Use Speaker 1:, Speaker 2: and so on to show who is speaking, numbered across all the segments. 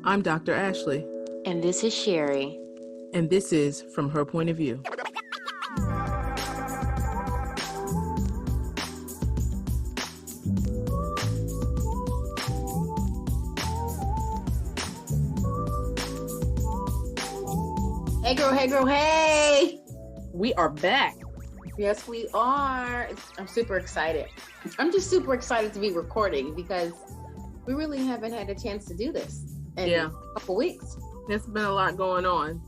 Speaker 1: I'm Dr. Ashley.
Speaker 2: And this is Sherry.
Speaker 1: And this is From Her Point of View.
Speaker 2: Hey girl, hey girl, hey!
Speaker 1: We are back.
Speaker 2: Yes, we are. I'm super excited. I'm just super excited to be recording because we really haven't had a chance to do this in a couple weeks.
Speaker 1: There's been a lot going on.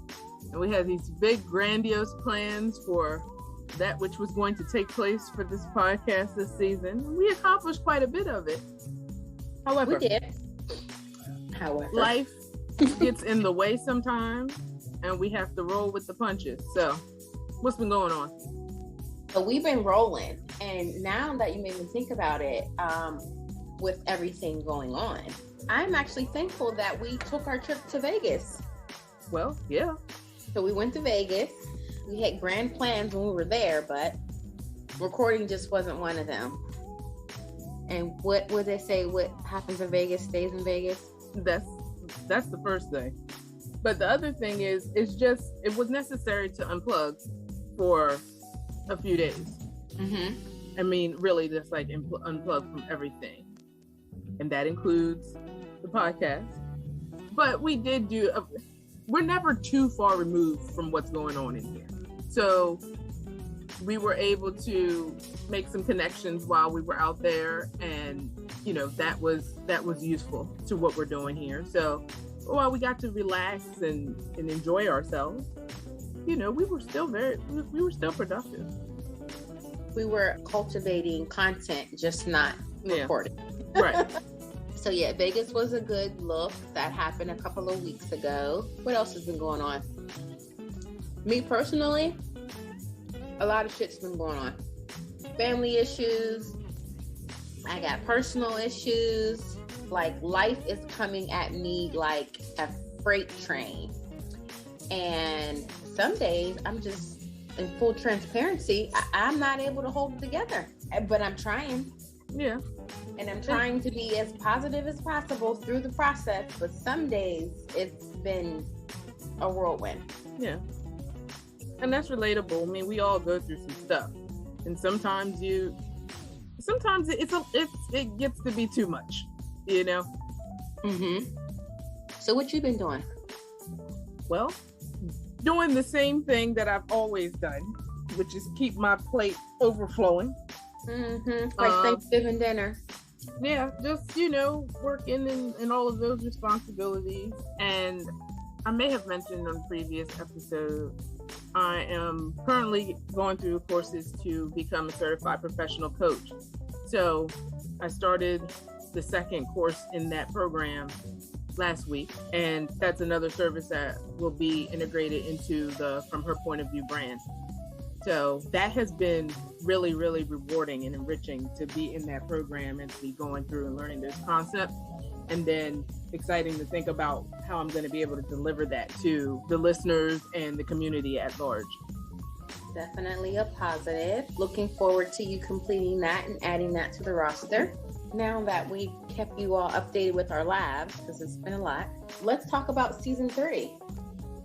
Speaker 1: And we had these big, grandiose plans for that which was going to take place for this podcast this season. We accomplished quite a bit of it. However,
Speaker 2: we did.
Speaker 1: Life gets in the way sometimes, and we have to roll with the punches. So, what's been going on?
Speaker 2: So we've been rolling, and now that you made me think about it, with everything going on, I'm actually thankful that we took our trip to Vegas.
Speaker 1: Well, yeah.
Speaker 2: So we went to Vegas. We had grand plans when we were there, but recording just wasn't one of them. And what would they say? What happens in Vegas stays in Vegas?
Speaker 1: That's the first thing. But the other thing is, it was necessary to unplug for a few days. Mm-hmm. I mean, really just like unplug from everything. And that includes the podcast. But we did we're never too far removed from what's going on in here. So we were able to make some connections while we were out there. And, that was useful to what we're doing here. So while we got to relax and enjoy ourselves, we were still productive.
Speaker 2: We were cultivating content, just not recording.
Speaker 1: Right.
Speaker 2: So Vegas was a good look. That happened a couple of weeks ago. What else has been going on? Me personally, a lot of shit's been going on. Family issues. I got personal issues. Like, life is coming at me like a freight train. And some days I'm just, in full transparency, I'm not able to hold it together. But I'm trying.
Speaker 1: Yeah.
Speaker 2: And I'm trying to be as positive as possible through the process. But some days it's been a whirlwind.
Speaker 1: Yeah. And that's relatable. I mean, we all go through some stuff. And sometimes it gets to be too much,
Speaker 2: Mm-hmm. So what you been doing?
Speaker 1: Well, doing the same thing that I've always done, which is keep my plate overflowing.
Speaker 2: Mm-hmm. Like Thanksgiving dinner.
Speaker 1: Yeah, just, working and all of those responsibilities. And I may have mentioned on a previous episode, I am currently going through courses to become a certified professional coach. So I started the second course in that program last week, and that's another service that will be integrated into the From Her Point of View brand. So that has been really, really rewarding and enriching to be in that program and to be going through and learning those concepts, and then exciting to think about how I'm going to be able to deliver that to the listeners and the community at large.
Speaker 2: Definitely a positive. Looking forward to you completing that and adding that to the roster. Now that we've kept you all updated with our labs, because it's been a lot, let's talk about season 3.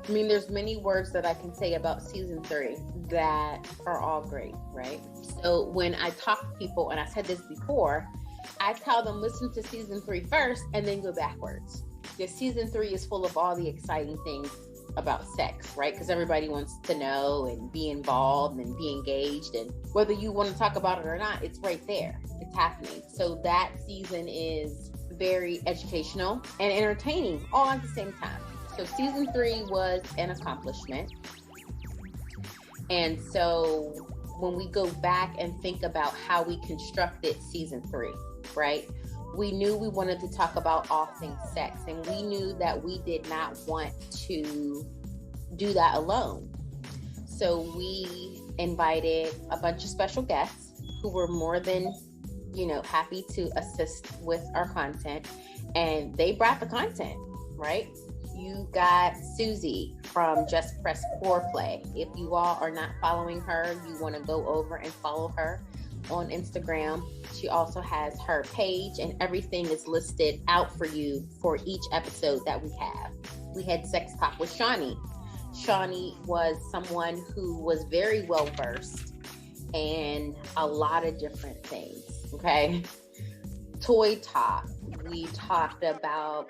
Speaker 2: I mean, there's many words that I can say about season 3 that are all great, right? So when I talk to people, and I said this before, I tell them listen to season 3 first and then go backwards. Because season 3 is full of all the exciting things about sex, right? Because everybody wants to know and be involved and be engaged, and whether you want to talk about it or not, it's right there. It's happening. So that season is very educational and entertaining all at the same time. So season 3 was an accomplishment. And so when we go back and think about how we constructed season 3, right? We knew we wanted to talk about all things sex, and we knew that we did not want to do that alone. So we invited a bunch of special guests who were more than, happy to assist with our content, and they brought the content, right? You got Susie from Just Press Foreplay. If you all are not following her, you want to go over and follow her. on Instagram. She also has her page, and everything is listed out for you for each episode that we have. We had Sex Talk with Shani. Shani was someone who was very well versed in a lot of different things. Okay. Toy Talk. We talked about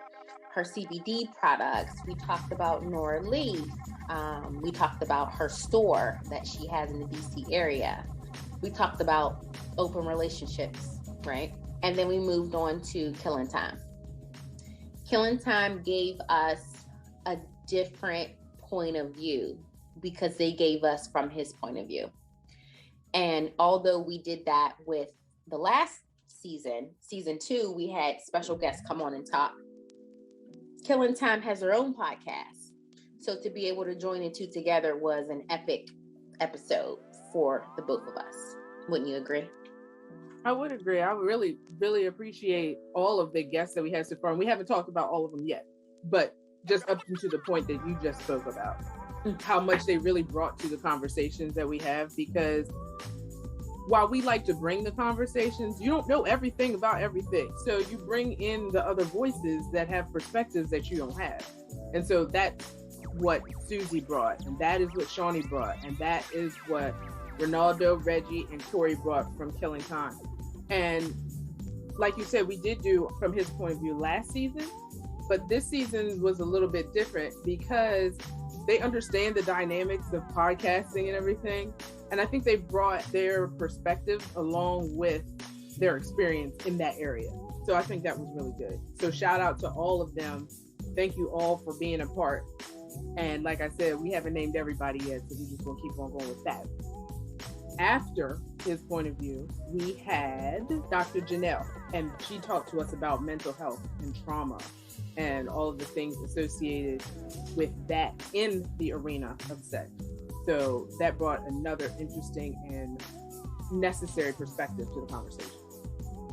Speaker 2: her CBD products. We talked about Nora Lee. We talked about her store that she has in the DC area. We talked about open relationships, right? And then we moved on to Killing Time. Killing Time gave us a different point of view because they gave us from his point of view. And although we did that with the last season 2, we had special guests come on and talk. Killing Time has their own podcast. So to be able to join the two together was an epic episode for the both of us. Wouldn't you agree?
Speaker 1: I would agree. I really, really appreciate all of the guests that we had so far. And we haven't talked about all of them yet, but just up to the point that you just spoke about, how much they really brought to the conversations that we have, because while we like to bring the conversations, you don't know everything about everything. So you bring in the other voices that have perspectives that you don't have. And so that's what Susie brought, and that is what Shani brought, and that is what Ronaldo, Reggie, and Corey brought from Killing Time. And like you said, we did do from his point of view last season, but this season was a little bit different because they understand the dynamics of podcasting and everything. And I think they brought their perspective along with their experience in that area. So I think that was really good. So shout out to all of them. Thank you all for being a part. And like I said, we haven't named everybody yet, so we're just going to keep on going with that. After his point of view, we had Dr. Jeannelle, and she talked to us about mental health and trauma and all of the things associated with that in the arena of sex. So that brought another interesting and necessary perspective to the conversation.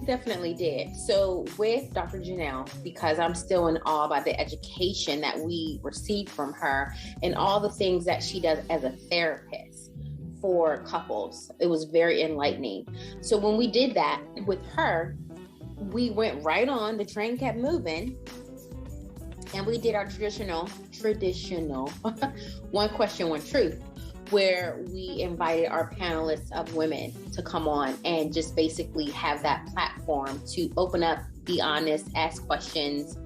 Speaker 2: Definitely did. So with Dr. Jeannelle, because I'm still in awe by the education that we received from her and all the things that she does as a therapist for couples, it was very enlightening. So when we did that with her, we went right on, the train kept moving, and we did our traditional one question, one truth, where we invited our panelists of women to come on and just basically have that platform to open up, be honest, ask questions,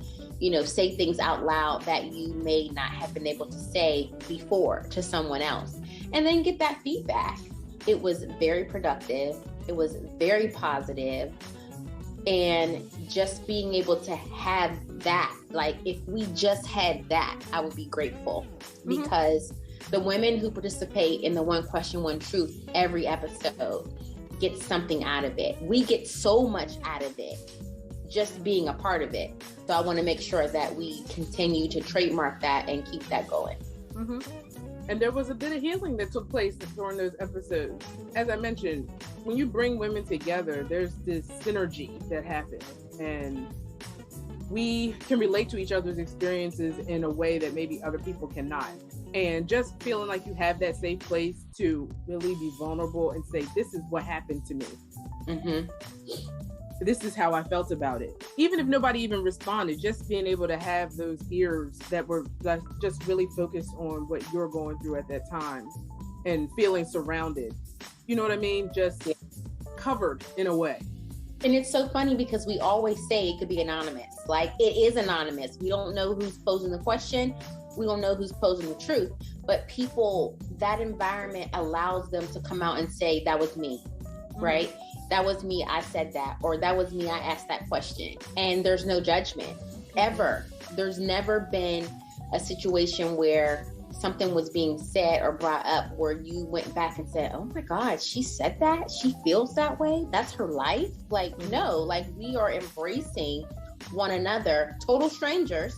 Speaker 2: say things out loud that you may not have been able to say before to someone else, and then get that feedback. It was very productive. It was very positive. And just being able to have that, like if we just had that, I would be grateful, because the women who participate in the one question, one truth every episode get something out of it. We get so much out of it just being a part of it. So I want to make sure that we continue to trademark that and keep that going.
Speaker 1: And there was a bit of healing that took place during those episodes. As I mentioned, when you bring women together, there's this synergy that happens, and we can relate to each other's experiences in a way that maybe other people cannot. And just feeling like you have that safe place to really be vulnerable and say, this is what happened to me. This is how I felt about it. Even if nobody even responded, just being able to have those ears that were just really focused on what you're going through at that time and feeling surrounded. You know what I mean? Just covered in a way.
Speaker 2: And it's so funny because we always say it could be anonymous. Like, it is anonymous. We don't know who's posing the question. We don't know who's posing the truth. But people, that environment allows them to come out and say, that was me, right? That was me, I said that, or that was me, I asked that question. And there's no judgment, ever. There's never been a situation where something was being said or brought up where you went back and said, oh my God, she said that? She feels that way? That's her life? Like, no, like we are embracing one another, total strangers,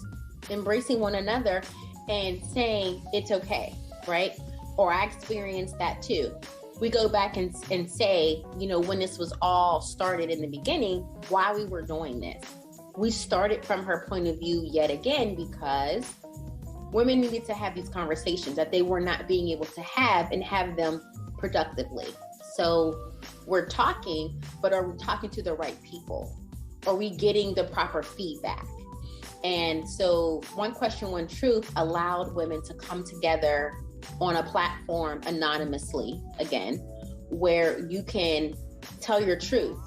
Speaker 2: embracing one another and saying it's okay, right? Or I experienced that too. We go back and say, when this was all started in the beginning, why we were doing this. We started from her point of view yet again because women needed to have these conversations that they were not being able to have and have them productively. So we're talking, but are we talking to the right people? Are we getting the proper feedback? And so One Question, One Truth allowed women to come together on a platform anonymously, again, where you can tell your truth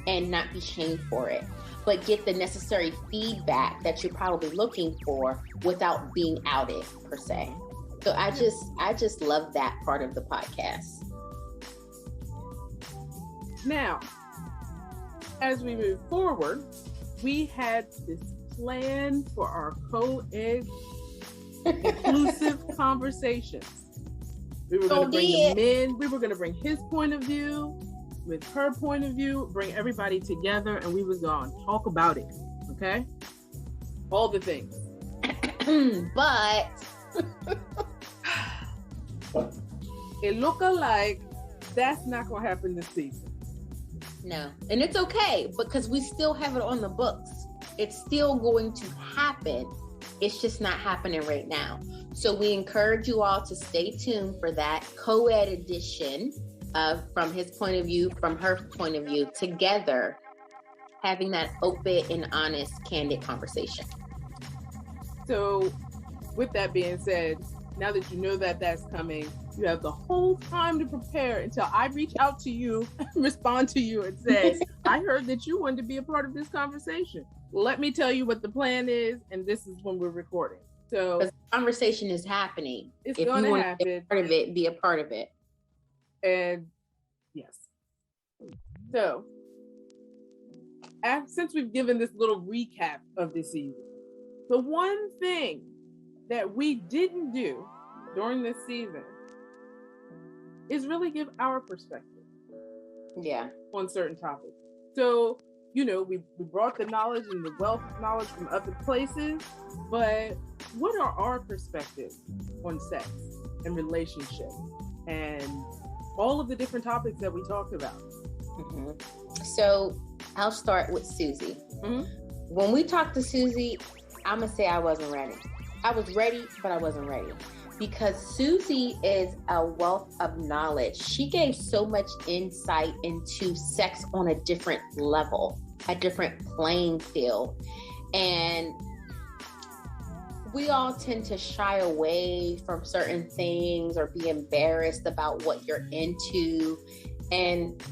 Speaker 2: and not be shamed for it, but get the necessary feedback that you're probably looking for without being outed per se. So I just love that part of the podcast.
Speaker 1: Now, as we move forward, we had this plan for our co-ed inclusive conversations. We were going to bring them in. We were going to bring his point of view with her point of view, bring everybody together, and we was going to talk about it. Okay? All the things.
Speaker 2: But
Speaker 1: it looked like that's not going to happen this season.
Speaker 2: No. And it's okay because we still have it on the books. It's still going to happen. It's just not happening right now. So we encourage you all to stay tuned for that co-ed edition of From His Point of View, From Her Point of View, together, having that open and honest, candid conversation.
Speaker 1: So with that being said, now that you know that that's coming, you have the whole time to prepare until I reach out to you, respond to you and say, I heard that you wanted to be a part of this conversation. Let me tell you what the plan is, and this is when we're recording. So
Speaker 2: the conversation is happening.
Speaker 1: It's going to happen.
Speaker 2: Be a part of it, be a part of it.
Speaker 1: And yes. So since we've given this little recap of this season, the one thing that we didn't do during this season is really give our perspective.
Speaker 2: Yeah.
Speaker 1: On certain topics. So, you know, we brought the knowledge and the wealth of knowledge from other places, but what are our perspectives on sex and relationships and all of the different topics that we talked about?
Speaker 2: Mm-hmm. So I'll start with Susie. Mm-hmm. When we talked to Susie, I'm going to say I wasn't ready. I was ready, but I wasn't ready. Because Susie is a wealth of knowledge. She gave so much insight into sex on a different level, a different playing field. And we all tend to shy away from certain things or be embarrassed about what you're into. And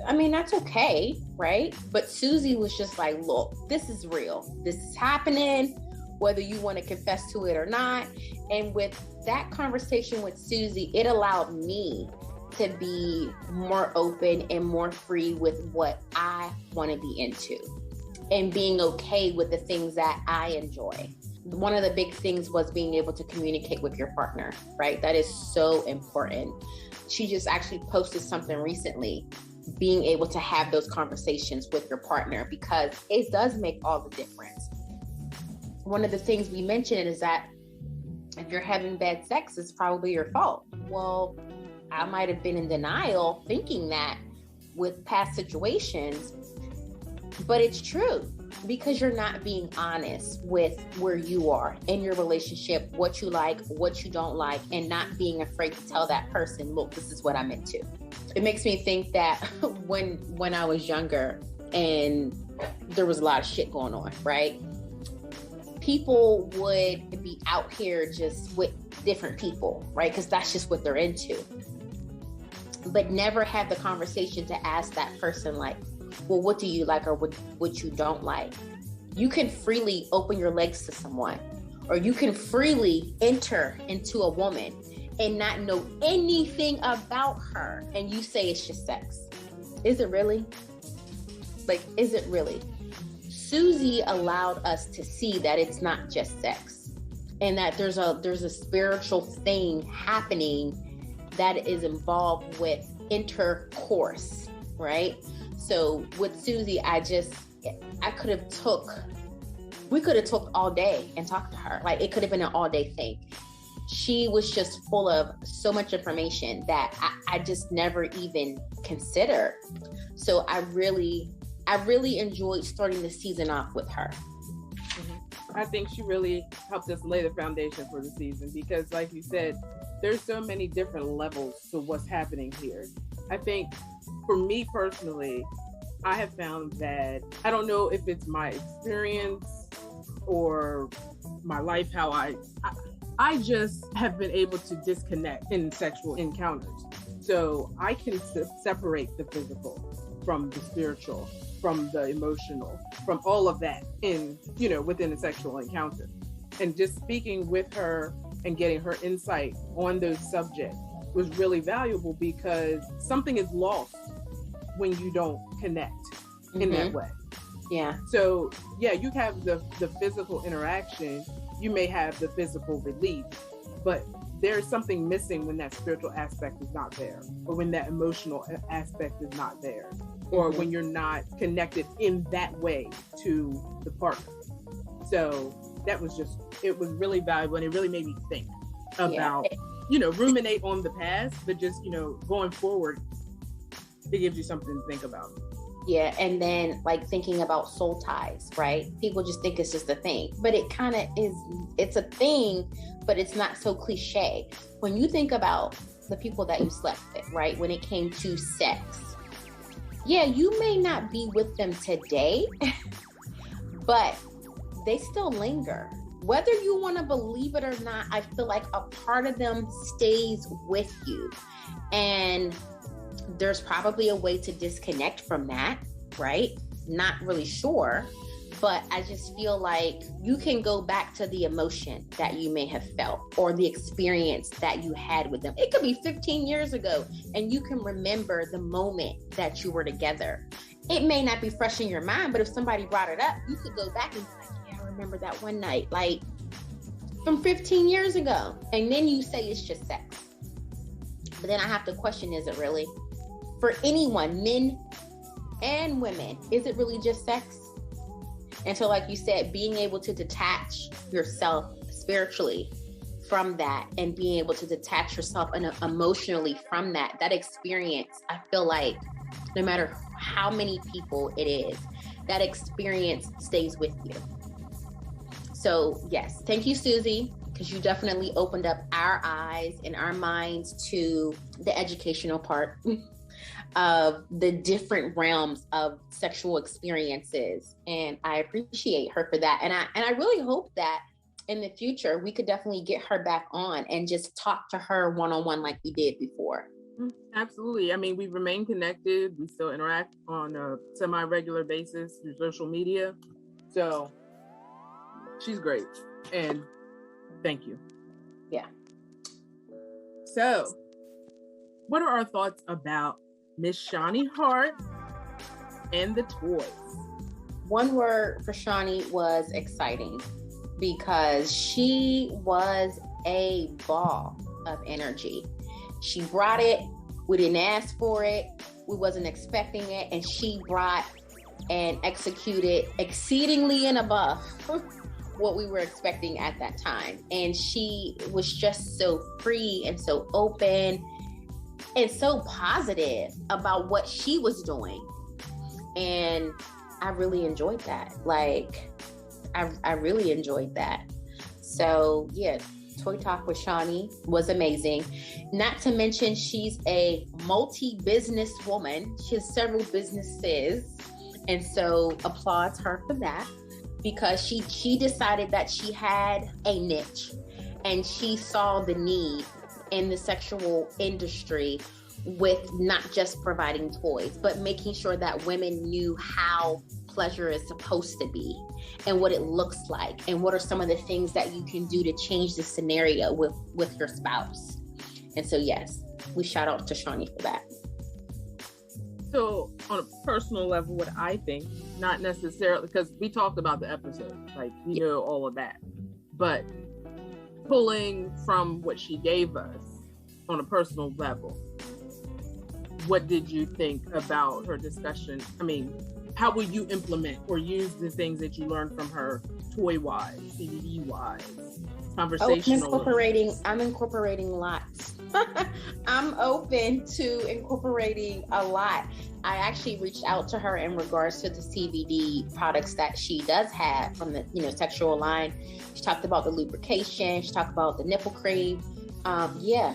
Speaker 2: I mean, that's okay, right? But Susie was just like, look, this is real. This is happening, whether you want to confess to it or not. And with that conversation with Susie, it allowed me to be more open and more free with what I want to be into and being okay with the things that I enjoy. One of the big things was being able to communicate with your partner, right? That is so important. She just actually posted something recently, being able to have those conversations with your partner, because it does make all the difference. One of the things we mentioned is that if you're having bad sex, it's probably your fault. Well, I might have been in denial thinking that with past situations, but it's true because you're not being honest with where you are in your relationship, what you like, what you don't like, and not being afraid to tell that person, look, this is what I'm into. It makes me think that when I was younger and there was a lot of shit going on, right? People would be out here just with different people, right? Because that's just what they're into. But never had the conversation to ask that person, like, well, what do you like or what you don't like? You can freely open your legs to someone, or you can freely enter into a woman and not know anything about her, and you say it's just sex. Is it really? Like, is it really? Susie allowed us to see that it's not just sex, and that there's a spiritual thing happening that is involved with intercourse, right? So with Susie, we could have took all day and talked to her. Like, it could have been an all day thing. She was just full of so much information that I just never even considered. So I really enjoyed starting the season off with her.
Speaker 1: Mm-hmm. I think she really helped us lay the foundation for the season because, like you said, there's so many different levels to what's happening here. I think for me personally, I have found that, I don't know if it's my experience or my life, how I just have been able to disconnect in sexual encounters. So I can separate the physical from the spiritual, from the emotional, from all of that within a sexual encounter. And just speaking with her and getting her insight on those subjects was really valuable, because something is lost when you don't connect in that way.
Speaker 2: Yeah.
Speaker 1: So yeah, you have the physical interaction, you may have the physical relief, but there's something missing when that spiritual aspect is not there, or when that emotional aspect is not there, or when you're not connected in that way to the partner. So that was it was really valuable, and it really made me think about, ruminate on the past, but just, going forward, it gives you something to think about.
Speaker 2: Yeah, and then like thinking about soul ties, right? People just think it's just a thing, but it kind of is. It's a thing, but it's not so cliche. When you think about the people that you slept with, right? When it came to sex, yeah, you may not be with them today, but they still linger. Whether you want to believe it or not, I feel like a part of them stays with you. And there's probably a way to disconnect from that, right? Not really sure, but I just feel like you can go back to the emotion that you may have felt, or the experience that you had with them. It could be 15 years ago, and you can remember the moment that you were together. It may not be fresh in your mind, but if somebody brought it up, you could go back and be like, yeah, I remember that one night, like from 15 years ago. And then you say it's just sex. But then I have to question, is it really? For anyone, men and women, is it really just sex? And so, like you said, being able to detach yourself spiritually from that, and being able to detach yourself emotionally from that experience, I feel like no matter how many people it is, that experience stays with you. So yes, thank you, Susie, because you definitely opened up our eyes and our minds to the educational part of the different realms of sexual experiences. And I appreciate her for that. And I really hope that in the future, we could definitely get her back on and just talk to her one-on-one like we did before.
Speaker 1: Absolutely. I mean, we remain connected. We still interact on a semi-regular basis through social media. So she's great. And thank you.
Speaker 2: Yeah.
Speaker 1: So what are our thoughts about Miss Shani Hart and the toys?
Speaker 2: One word for Shani was exciting, because she was a ball of energy. She brought it. We didn't ask for it. We wasn't expecting it. And she brought and executed exceedingly and above what we were expecting at that time. And she was just so free and so open and so positive about what she was doing. And I really enjoyed that. Like, I really enjoyed that. So yeah, Toy Talk with Shani was amazing. Not to mention, she's a multi-business woman. She has several businesses. And so applauds her for that, because she decided that she had a niche, and she saw the need in the sexual industry with not just providing toys, but making sure that women knew how pleasure is supposed to be and what it looks like, and what are some of the things that you can do to change the scenario with your spouse. And so, yes, we shout out to Shani for that.
Speaker 1: So on a personal level, what I think, not necessarily, because we talked about the episode, like, we know all of that, but pulling from what she gave us on a personal level, what did you think about her discussion? I mean, how will you implement or use the things that you learned from her, toy-wise, CBD-wise, conversational?
Speaker 2: I'm incorporating lots. I'm open to incorporating a lot. I actually reached out to her in regards to the CBD products that she does have from the sexual line. She talked about the lubrication. She talked about the nipple cream. Yeah,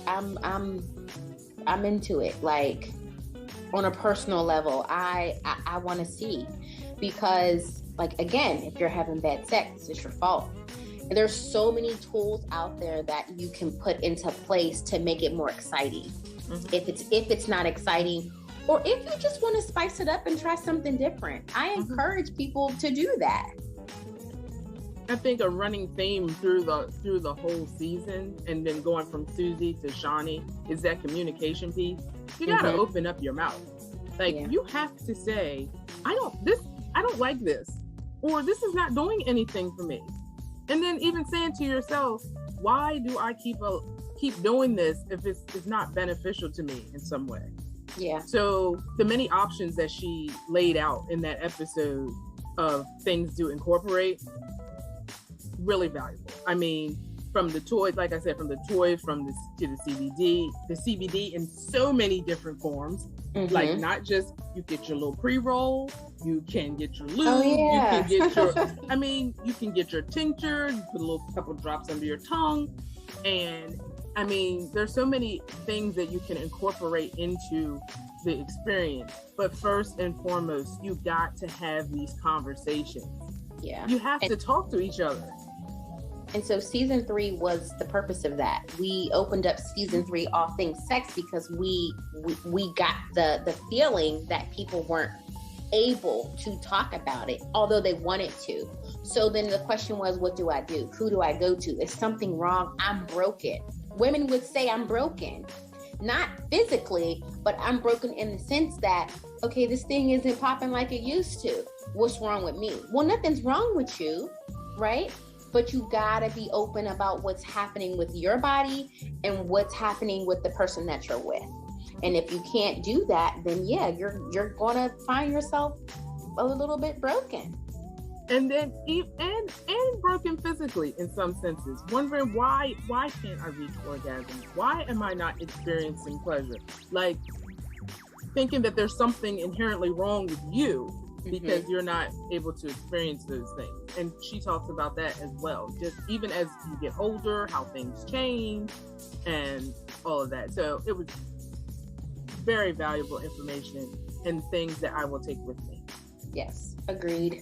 Speaker 2: I'm I'm into it. Like on a personal level, I want to see, because like, again, if you're having bad sex, it's your fault. And there's so many tools out there that you can put into place to make it more exciting. If it's not exciting, or if you just want to spice it up and try something different, I encourage people to do that.
Speaker 1: I think a running theme through the whole season, and then going from Susie to Shani, is that communication piece. You got to open up your mouth. Like, you have to say, I don't like this, or this is not doing anything for me. And then even saying to yourself, why do I keep doing this if it's not beneficial to me in some way?
Speaker 2: Yeah. So
Speaker 1: the many options that she laid out in that episode of things to incorporate, really valuable. I mean, from the toys, like I said, from the toys, to the CBD in so many different forms. Like, not just, you get your little pre-roll, you can get your lube, you can get your, I mean, you can get your tincture, you put a couple drops under your tongue. And I mean, there's so many things that you can incorporate into the experience. But first and foremost, you got to have these conversations. Yeah. You have to talk to each other.
Speaker 2: And so season 3 was the purpose of that. We opened up season 3 all things sex because we got the feeling that people weren't able to talk about it, although they wanted to. So then the question was, what do I do? Who do I go to? Is something wrong? I'm broken. Women would say I'm broken, not physically, but I'm broken in the sense that, okay, this thing isn't popping like it used to. What's wrong with me? Well, nothing's wrong with you, right? But you gotta be open about what's happening with your body and what's happening with the person that you're with. And if you can't do that, then yeah, you're gonna find yourself a little bit broken.
Speaker 1: And then and broken physically in some senses, wondering why can't I reach orgasm? Why am I not experiencing pleasure? Like, thinking that there's something inherently wrong with you because you're not able to experience those things. And she talks about that as well, just even as you get older, how things change and all of that. So it was very valuable information and things that I will take with me.
Speaker 2: Yes, agreed.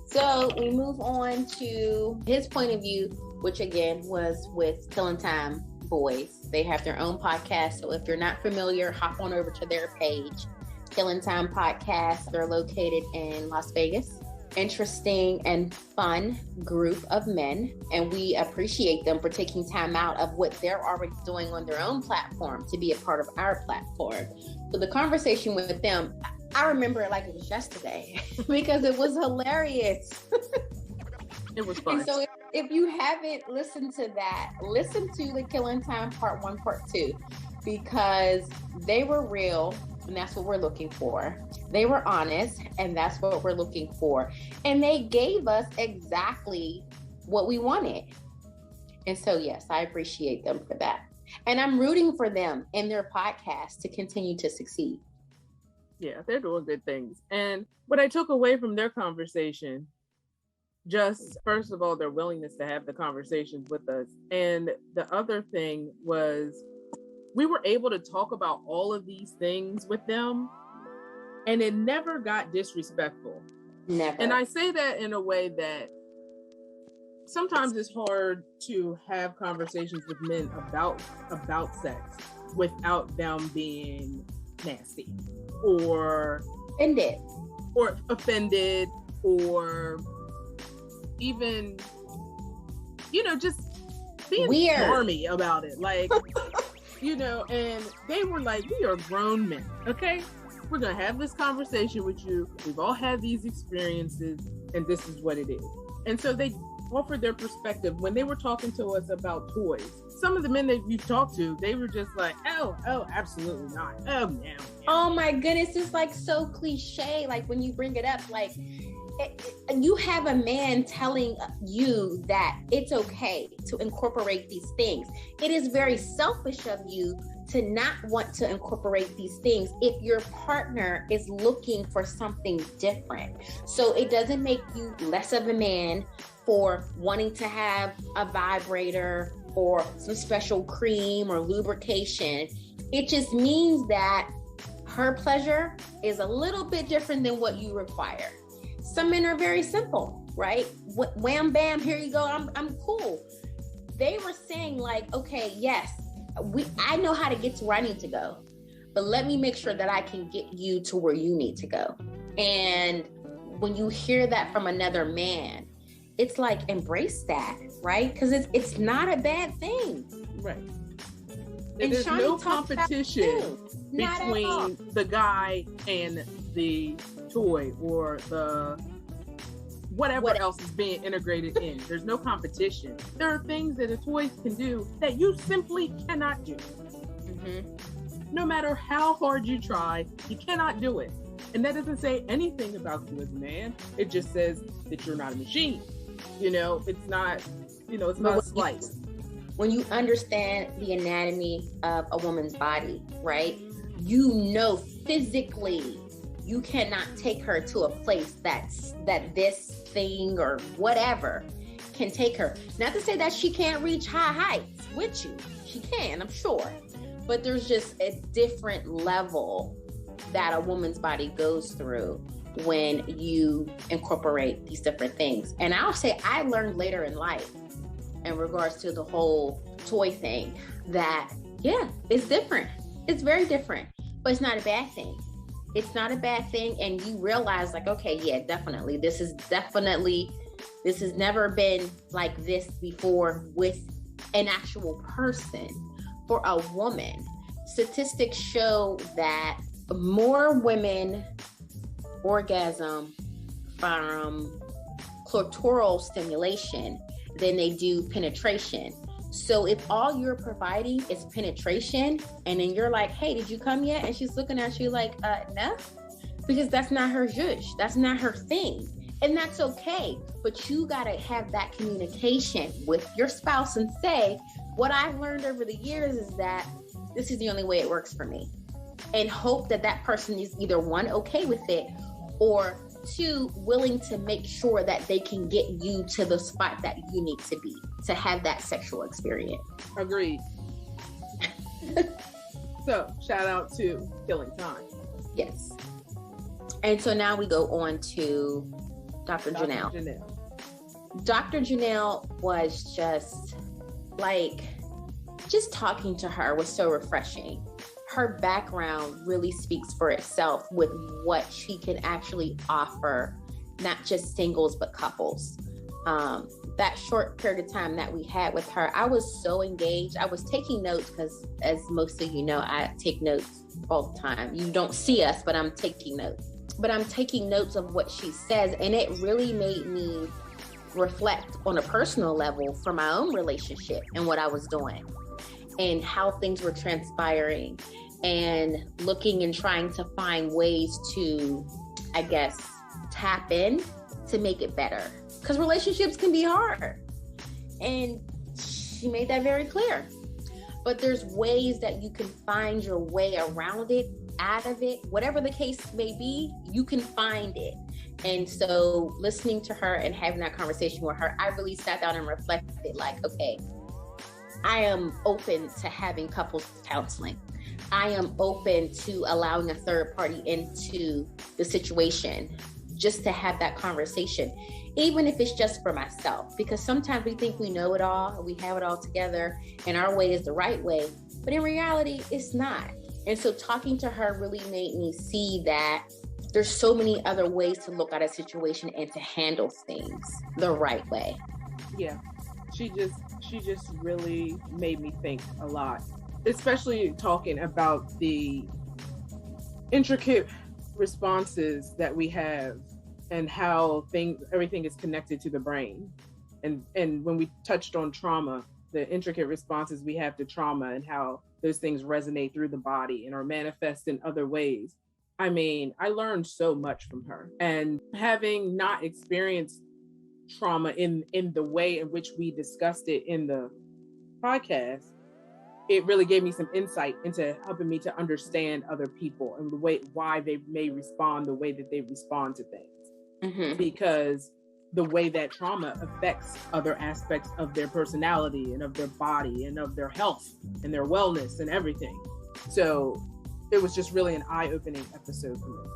Speaker 2: So we move on to his point of view, which again was with Killing Time Boys. They have their own podcast. So if you're not familiar, hop on over to their page, Killing Time Podcast. They're located in Las Vegas. Interesting and fun group of men, and we appreciate them for taking time out of what they're already doing on their own platform to be a part of our platform. So the conversation with them, I remember it like it was yesterday because it was hilarious.
Speaker 1: It was fun.
Speaker 2: And so if you haven't listened to that, listen to the Killing Time Part 1, Part 2, because they were real. And that's what we're looking for. They were honest, and that's what we're looking for. And they gave us exactly what we wanted. And so, yes, I appreciate them for that. And I'm rooting for them in their podcast to continue to succeed.
Speaker 1: Yeah, they're doing good things. And what I took away from their conversation, just first of all, their willingness to have the conversations with us. And the other thing was, we were able to talk about all of these things with them, and it never got disrespectful.
Speaker 2: Never.
Speaker 1: And I say that in a way that sometimes it's hard to have conversations with men about sex without them being nasty or offended or even, just being
Speaker 2: weird,
Speaker 1: smarmy about it. Like, and they were like, we are grown men, okay? We're going to have this conversation with you. We've all had these experiences, and this is what it is. And so they offered their perspective when they were talking to us about toys. Some of the men that we've talked to, they were just like, oh, absolutely not. Oh, no.
Speaker 2: Oh, my goodness. It's like so cliche. Like when you bring it up, like you have a man telling you that it's okay to incorporate these things. It is very selfish of you to not want to incorporate these things if your partner is looking for something different. So it doesn't make you less of a man for wanting to have a vibrator or some special cream or lubrication. It just means that her pleasure is a little bit different than what you require. Some men are very simple, right? Wham, bam, here you go. I'm cool. They were saying like, okay, yes, I know how to get to where I need to go, but let me make sure that I can get you to where you need to go. And when you hear that from another man, it's like, embrace that, right? Because it's not a bad thing.
Speaker 1: Right. And there's no competition between the guy and the toy or the whatever else is being integrated in. There's no competition. There are things that a toy can do that you simply cannot do. Mm-hmm. No matter how hard you try, you cannot do it. And that doesn't say anything about you as a man. It just says that you're not a machine. It's not, it's not a slight.
Speaker 2: When you understand the anatomy of a woman's body, right? Physically, you cannot take her to a place that this thing or whatever can take her. Not to say that she can't reach high heights with you. She can, I'm sure. But there's just a different level that a woman's body goes through when you incorporate these different things. And I'll say I learned later in life in regards to the whole toy thing that, yeah, it's different. It's very different, but it's not a bad thing. It's not a bad thing. And you realize like, okay, yeah, definitely. This has never been like this before with an actual person. For a woman, statistics show that more women orgasm from clitoral stimulation than they do penetration. So if all you're providing is penetration, and then you're like, hey, did you come yet? And she's looking at you like, no, because that's not her zhuzh. That's not her thing. And that's okay. But you got to have that communication with your spouse and say, what I've learned over the years is that this is the only way it works for me. And hope that that person is either one, okay with it, or two, willing to make sure that they can get you to the spot that you need to be to have that sexual experience.
Speaker 1: Agreed. So shout out to Killing Time.
Speaker 2: Yes. And so now we go on to Dr. Jeannelle. Dr. Jeannelle was just talking to her was so refreshing. Her background really speaks for itself with what she can actually offer, not just singles, but couples. That short period of time that we had with her, I was so engaged. I was taking notes because, as most of you know, I take notes all the time. You don't see us, but I'm taking notes. But I'm taking notes of what she says, and it really made me reflect on a personal level for my own relationship and what I was doing and how things were transpiring, and looking and trying to find ways to, I guess, tap in to make it better. Because relationships can be hard. And she made that very clear. But there's ways that you can find your way around it, out of it, whatever the case may be, you can find it. And so listening to her and having that conversation with her, I really sat down and reflected like, okay, I am open to having couples counseling. I am open to allowing a third party into the situation just to have that conversation, even if it's just for myself, because sometimes we think we know it all, we have it all together, and our way is the right way, but in reality, it's not. And so talking to her really made me see that there's so many other ways to look at a situation and to handle things the right way.
Speaker 1: Yeah, she just really made me think a lot, especially talking about the intricate responses that we have and how everything is connected to the brain. And when we touched on trauma, the intricate responses we have to trauma and how those things resonate through the body and are manifest in other ways. I mean, I learned so much from her, and having not experienced trauma in the way in which we discussed it in the podcast, it really gave me some insight into helping me to understand other people and the way why they may respond the way that they respond to things. Mm-hmm. Because the way that trauma affects other aspects of their personality and of their body and of their health and their wellness and everything. So it was just really an eye-opening episode for me.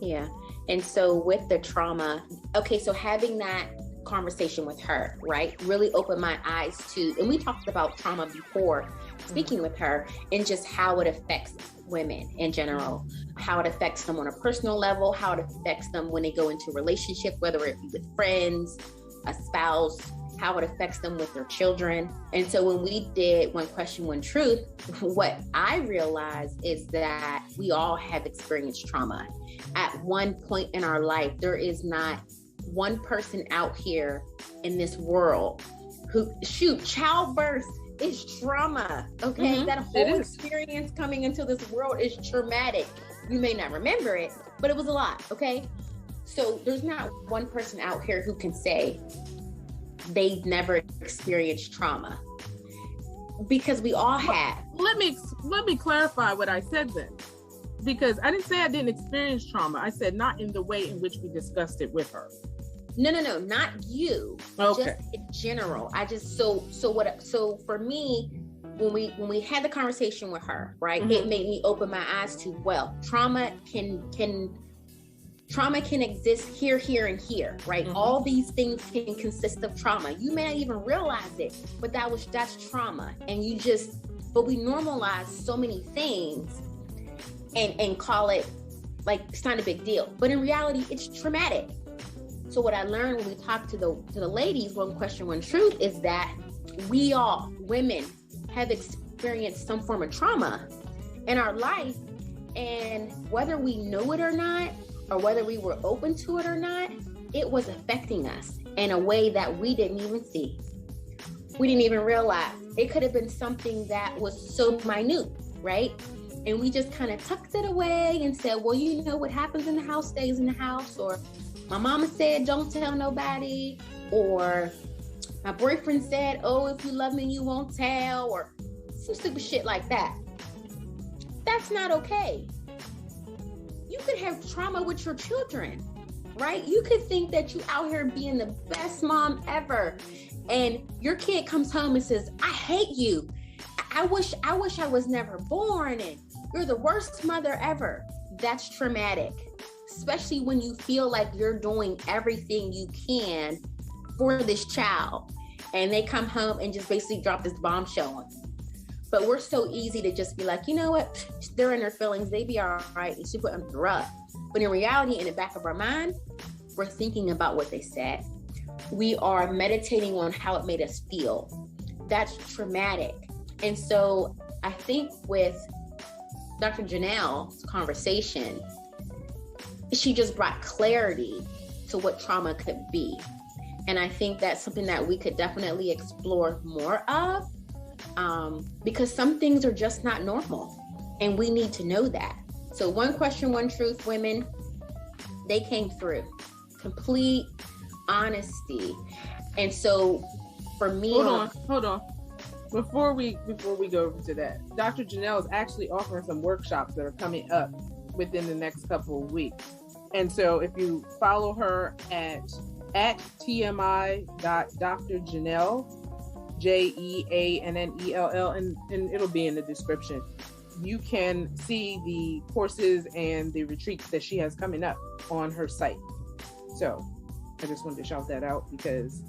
Speaker 2: Yeah. And so with the trauma, okay, so having that conversation with her, right, really opened my eyes to, and we talked about trauma before speaking with her, and just how it affects women in general, how it affects them on a personal level, how it affects them when they go into a relationship, whether it be with friends, a spouse, how it affects them with their children. And so when we did One Question, One Truth, what I realized is that we all have experienced trauma. At one point in our life, there is not one person out here in this world who, childbirth is trauma, okay? Mm-hmm. That whole experience coming into this world is traumatic. You may not remember it, but it was a lot, okay? So there's not one person out here who can say they've never experienced trauma, because we all have.
Speaker 1: Let me clarify what I said then, because I didn't say I didn't experience trauma. I said not in the way in which we discussed it with her.
Speaker 2: No, not you.
Speaker 1: Okay.
Speaker 2: Just in general. I just so for me, when we had the conversation with her, right, it made me open my eyes to, well, trauma can exist here, and here, right? All these things can consist of trauma. You may not even realize it, but that's trauma. And but we normalize so many things and call it like it's not a big deal. But in reality, it's traumatic. So what I learned when we talked to the ladies, One Question, One Truth, is that we all, women, have experienced some form of trauma in our life. And whether we know it or not, or whether we were open to it or not, it was affecting us in a way that we didn't even see. We didn't even realize. It could have been something that was so minute, right? And we just kind of tucked it away and said, well, you know, what happens in the house stays in the house, or my mama said, don't tell nobody, or my boyfriend said, oh, if you love me, you won't tell, or some stupid shit like that. That's not okay. You could have trauma with your children, right? You could think that you out here being the best mom ever, and your kid comes home and says, I hate you. I wish I was never born, and you're the worst mother ever. That's traumatic, especially when you feel like you're doing everything you can for this child, and they come home and just basically drop this bombshell on you. But we're so easy to just be like, you know what? They're in their feelings. They be all right. They should put them through rough. But in reality, in the back of our mind, we're thinking about what they said. We are meditating on how it made us feel. That's traumatic. And so I think with Dr. Jeannelle's conversation, she just brought clarity to what trauma could be. And I think that's something that we could definitely explore more of, because some things are just not normal, and we need to know that. So One Question, One Truth, women, they came through. Complete honesty. And so for me...
Speaker 1: Hold on. Before we go over to that, Dr. Jeannelle is actually offering some workshops that are coming up within the next couple of weeks. And so if you follow her at tmi.drjeannelle, JEANNELL, and it'll be in the description, you can see the courses and the retreats that she has coming up on her site. So I just wanted to shout that out, because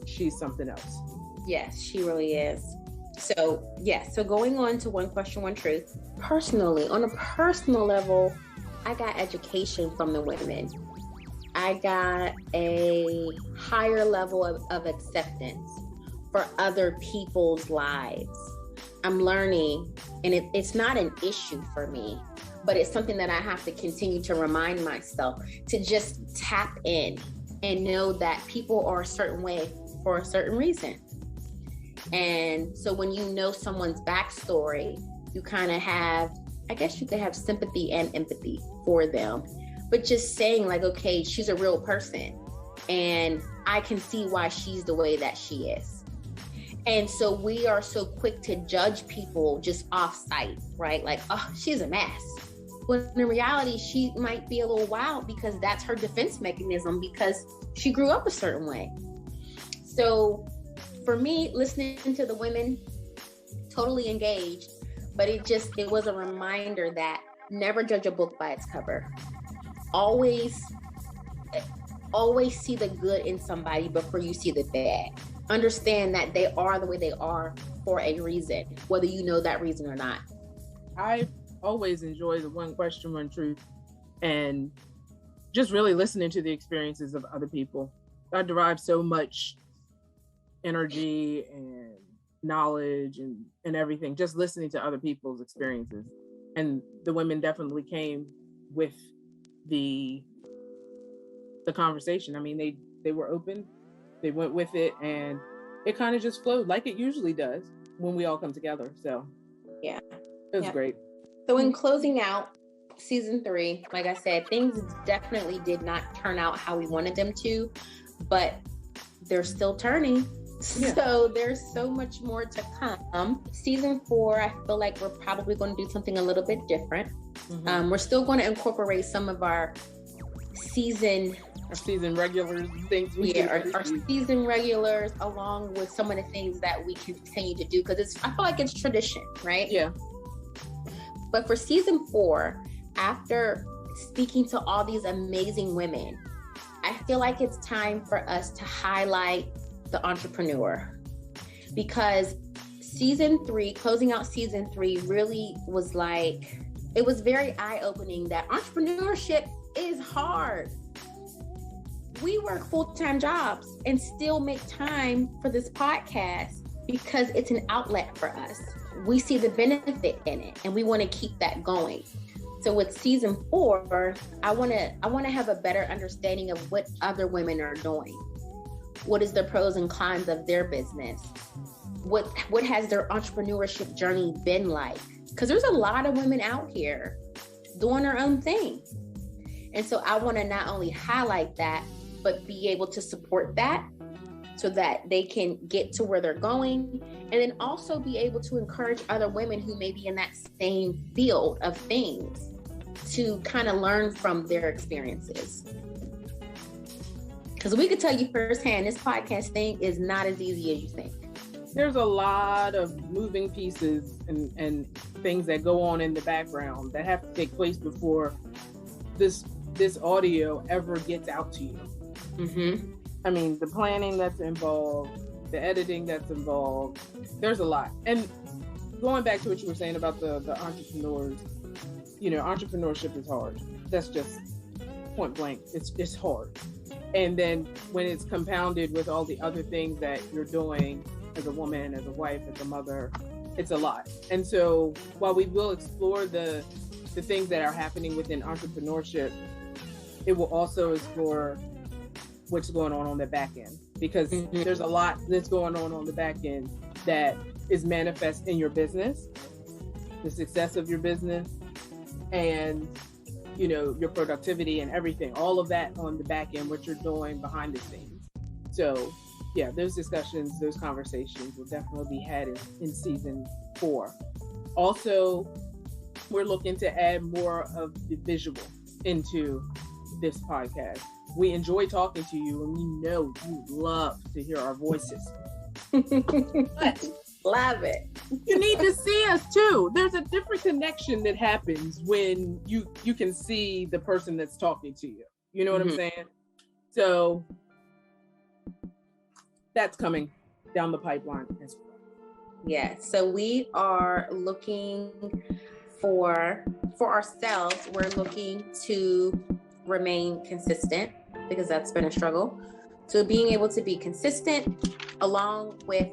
Speaker 1: she's something else.
Speaker 2: Yes, she really is. So going on to One Question, One Truth. Personally, on a personal level, I got education from the women. I got a higher level of acceptance for other people's lives. I'm learning, and it's not an issue for me, but it's something that I have to continue to remind myself to just tap in and know that people are a certain way for a certain reason. And so when you know someone's backstory, you kind of have, I guess you could have sympathy and empathy for them, but just saying like, okay, she's a real person and I can see why she's the way that she is. And so we are so quick to judge people just off site, right? Like, oh, she's a mess. When in reality, she might be a little wild because that's her defense mechanism because she grew up a certain way. So for me, listening to the women, totally engaged, but it was a reminder that never judge a book by its cover. Always see the good in somebody before you see the bad. Understand that they are the way they are for a reason, whether you know that reason or not.
Speaker 1: I always enjoy the one question, one truth, and just really listening to the experiences of other people. I derive so much energy and knowledge and everything just listening to other people's experiences. And the women definitely came with the conversation. I mean, they were open, they went with it, and it kind of just flowed like it usually does when we all come together. So
Speaker 2: yeah,
Speaker 1: it was great.
Speaker 2: So in closing out season 3, like I said, things definitely did not turn out how we wanted them to, but they're still turning. Yeah. So there's so much more to come. Season 4, I feel like we're probably going to do something a little bit different. Mm-hmm. We're still going to incorporate some of our season regulars, things our season regulars, along with some of the things that we continue to do, because I feel like it's tradition, right?
Speaker 1: Yeah.
Speaker 2: But for season 4, after speaking to all these amazing women, I feel like it's time for us to highlight the entrepreneur, because season 3, closing out season 3, really was like, it was very eye-opening that entrepreneurship is hard. We work full-time jobs and still make time for this podcast because it's an outlet for us. We see the benefit in it and we want to keep that going. So with season 4, I want to have a better understanding of what other women are doing. What is the pros and cons of their business? What has their entrepreneurship journey been like? Because there's a lot of women out here doing their own thing. And so I want to not only highlight that, but be able to support that so that they can get to where they're going. And then also be able to encourage other women who may be in that same field of things to kind of learn from their experiences. Because we could tell you firsthand, this podcast thing is not as easy as you think.
Speaker 1: There's a lot of moving pieces and things that go on in the background that have to take place before this audio ever gets out to you. Mm-hmm. I mean, the planning that's involved, the editing that's involved, there's a lot. And going back to what you were saying about the entrepreneurs, entrepreneurship is hard. That's just point blank. It's hard. And then when it's compounded with all the other things that you're doing as a woman, as a wife, as a mother, it's a lot. And so while we will explore the things that are happening within entrepreneurship, it will also explore what's going on the back end, because there's a lot that's going on the back end that is manifest in your business, the success of your business, and your productivity and everything, all of that on the back end, what you're doing behind the scenes. So yeah, those discussions, those conversations will definitely be had in season 4. Also, we're looking to add more of the visual into this podcast. We enjoy talking to you, and we know you love to hear our voices.
Speaker 2: Love it.
Speaker 1: You need to see us too. There's a different connection that happens when you can see the person that's talking to you. You know what I'm saying? So that's coming down the pipeline as well.
Speaker 2: Yeah. So we are looking for ourselves. We're looking to remain consistent, because that's been a struggle. So being able to be consistent along with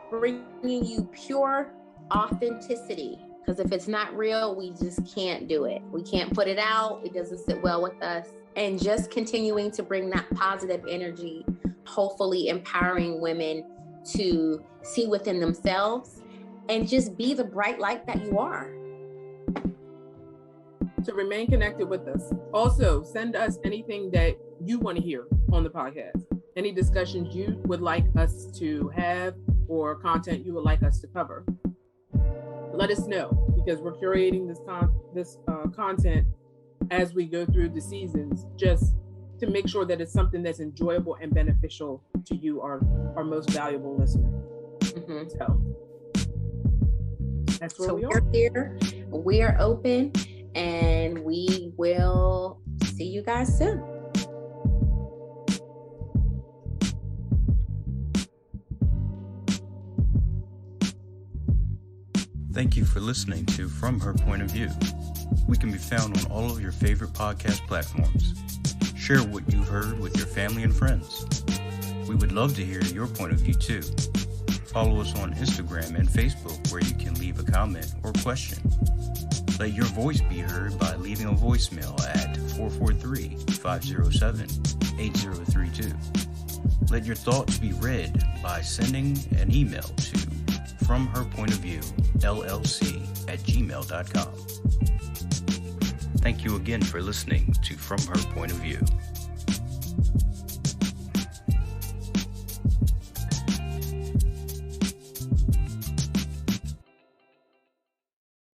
Speaker 2: bringing you pure authenticity, because if it's not real, we just can't do it. We can't put it out. It doesn't sit well with us. And just continuing to bring that positive energy, hopefully empowering women to see within themselves and just be the bright light that you are.
Speaker 1: To remain connected with us. Also, send us anything that you want to hear on the podcast. Any discussions you would like us to have or content you would like us to cover. let us know, because we're curating this content as we go through the seasons, just to make sure that it's something that's enjoyable and beneficial to you, our most valuable listener. Mm-hmm. So that's where we are.
Speaker 2: We're here, we are open, and we will see you guys soon.
Speaker 3: Thank you for listening to From Her Point of View. We can be found on all of your favorite podcast platforms. Share what you've heard with your family and friends. We would love to hear your point of view too. Follow us on Instagram and Facebook, where you can leave a comment or question. Let your voice be heard by leaving a voicemail at 443-507-8032. Let your thoughts be read by sending an email to FromHerPointOfViewLLC@gmail.com. Thank you again for listening to From Her Point of View.